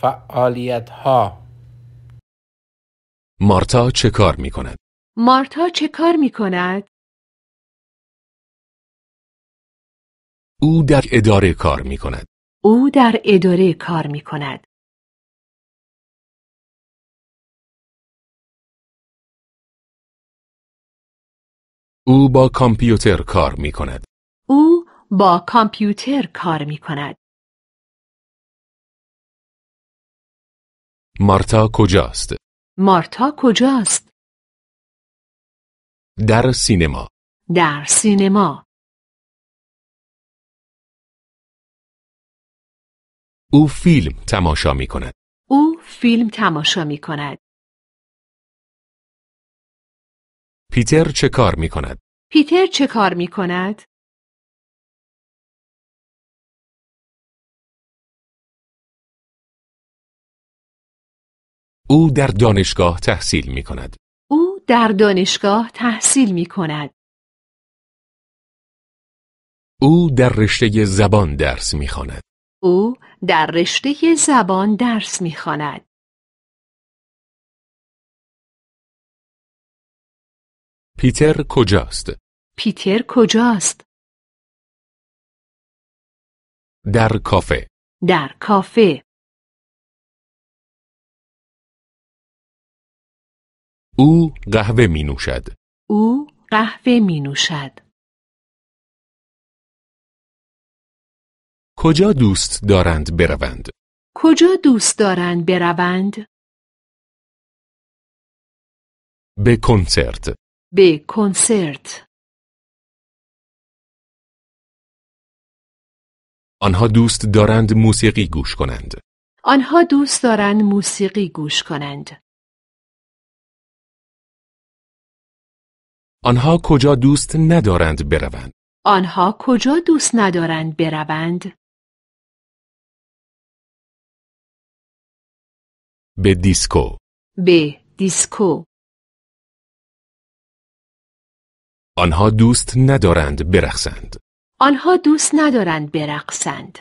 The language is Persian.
فعالیت‌ها. مارتا چه کار می کند؟ مارتا چه کار می کند؟ او در اداره کار می کند. او در اداره کار می کند. او با کامپیوتر کار می کند. او با کامپیوتر کار می کند. مارتا کجاست؟ مارتا کجاست؟ در سینما. در سینما. او فیلم تماشا می کند. او فیلم تماشا می کند. پیتر چه کار می کند؟ پیتر چه کار می کند؟ او در دانشگاه تحصیل می کند. او در دانشگاه تحصیل می کند. او در رشته زبان درس می خواند. او در رشته زبان درس می خواند. پیتر کجاست؟ پیتر کجاست؟ در کافه. در کافه. او قهوه می نوشد. او قهوه می نوشد. کجا دوست دارند بروند؟ کجا دوست دارند بروند؟ به کنسرت. به کنسرت. آنها دوست دارند موسیقی گوش کنند. آنها دوست دارند موسیقی گوش کنند. آنها کجا دوست ندارند بروند؟ آنها کجا دوست ندارند بروند؟ به دیسکو. به دیسکو. آنها دوست ندارند برقصند. آنها دوست ندارند برقصند.